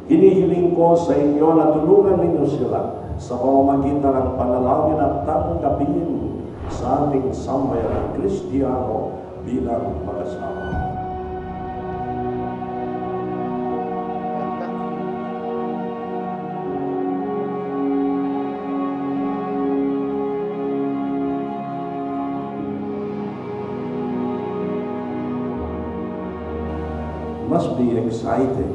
Hinihiling ko sa inyo na tulungan ninyo sila sa pamamagitan ng panalangin at tanggapin sa ating sambayanang Kristiyano bilang mag-asawa. Must be excited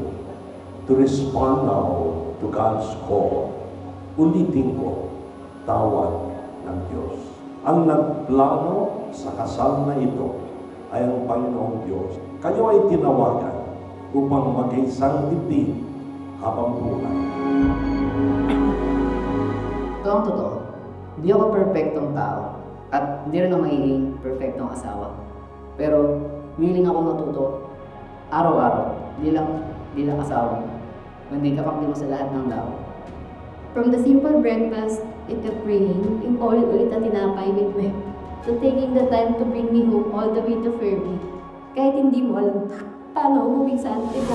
to respond now to God's call. Ulitin ko, tawag ng Diyos. Ang nagplano sa kasal na ito ay ang Panginoong Diyos. Kayo ay tinawagan upang mag-isang dibdib habang buhay. Ito ang totoo. Hindi ako perfectong tao at hindi rin ako magiging perfectong asawa. Pero willing ako matuto araw-araw, bilang asawa, kundi kapag sa lahat ng tao. From the simple breakfast, ito praying, yung paulit-ulit na tinapay with me, to taking the time to bring me home all the way to Fairview. Kahit hindi mo alam paano umuwi sa ante ko.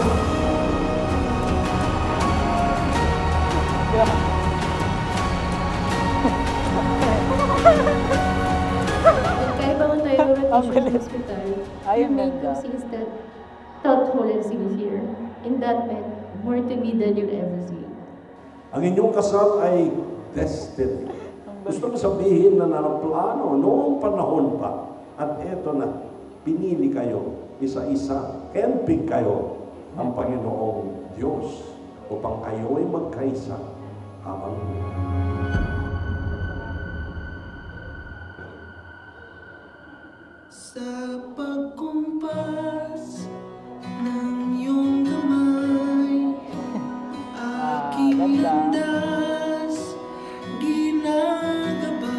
Kahit ako tayo rotation sa hospital, you make those things that thoughtful and sincere. In that meant more to me than you'll ever see. Ang inyong kasal ay destiny. Gusto mo sabihin na nanaplano noong panahon pa. At eto na, pinili kayo, isa-isa, handpick kayo ang Panginoong Diyos upang kayo ay magkaisa habang sa pagkumpas ng iyong kamay, aking landas, ginagabay,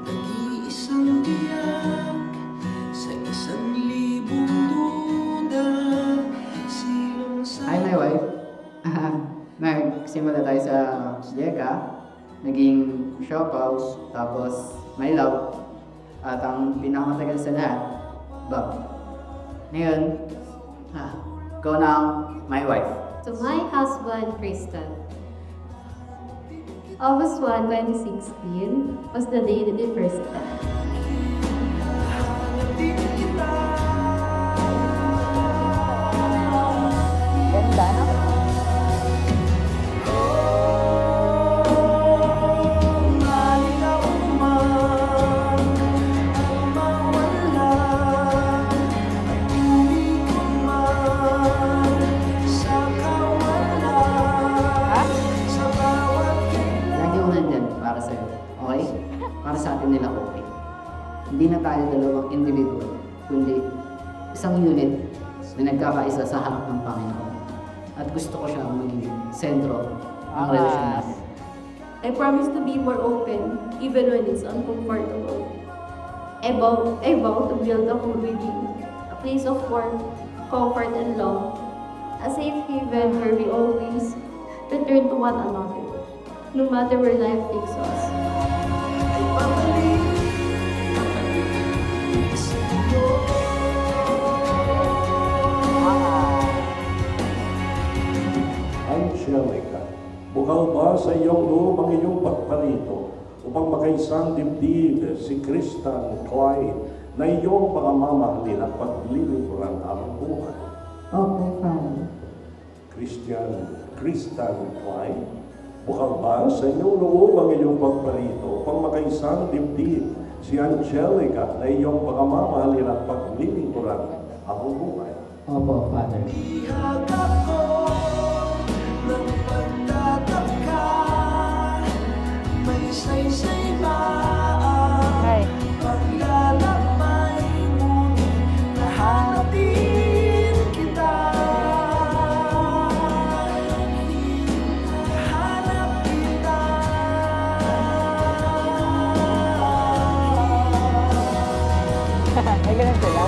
nag-iisang tiyak, sa 1,000 duda, silong sa... Hi, my wife. Nagsimula tayo sa Jeka, naging showpause, tapos my love, at ang pinakamatagal sa lahat, Bob. Ngayon, go now, my wife. To my husband, Kristen. August 1, 2016 was the day that they first met. Ganda, no? Para sa atin nila okay. Hindi na tayo dalawang individual, kundi isang unit na nagkakaisa sa harap ng Panginoon. At gusto ko siya maging sentro ng relasyon natin. I promise to be more open, even when it's uncomfortable. I vow to build a home with you, a place of warmth, comfort, and love, a safe haven where we always return to one another, no matter where life takes us. Angelica, bukal ba sa iyong loob ang iyong pagparito upang makaisang dibdib si Kristen Clyde na iyong pangmamahalin at paglilingkuran habang buhay? Opo, Father. Kristen Clyde, bukal ba sa inyong loob ang iyong pagparito upang makaisang dibdib si Angelica na iyong pangmamahalin at paglilingkuran habang buhay? Opo, Father. Ihagap ko ng pagtataka, may saysay ba ang paglalakbay, ngunit nahanapin kita. Hanap kita. Ay, ganun sila?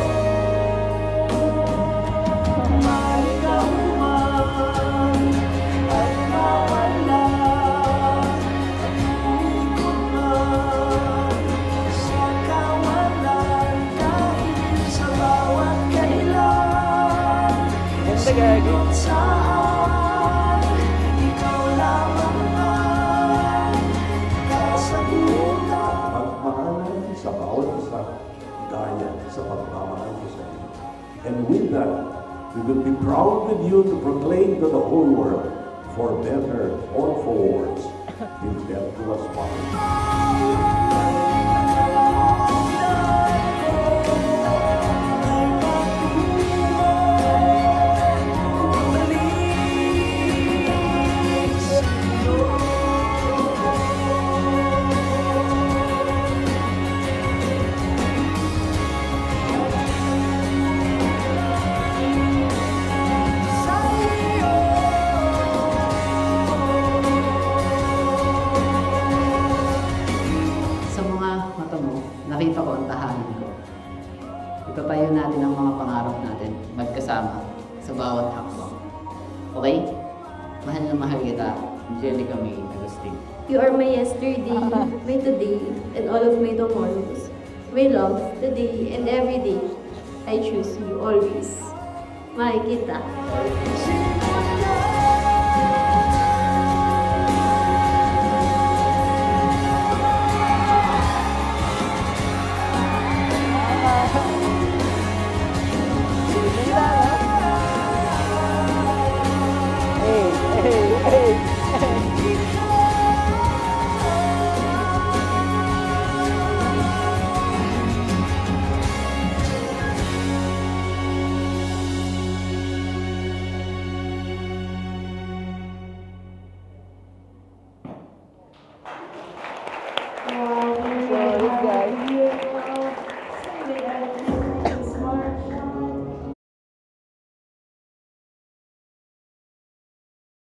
Sa And with that, we will be proud with you to proclaim to the whole world, for better or for worse, till death do us part. Sa mga mata mo, nakita ko ang tahanan ko. Itatayo natin ang mga pangarap natin magkasama sa bawat hakbang. Okay? Mahal na mahal kita, Angelica May Agustin. You are my yesterday, my today, and all of my tomorrows. My love, today and every day. I choose you always. Mahal kita.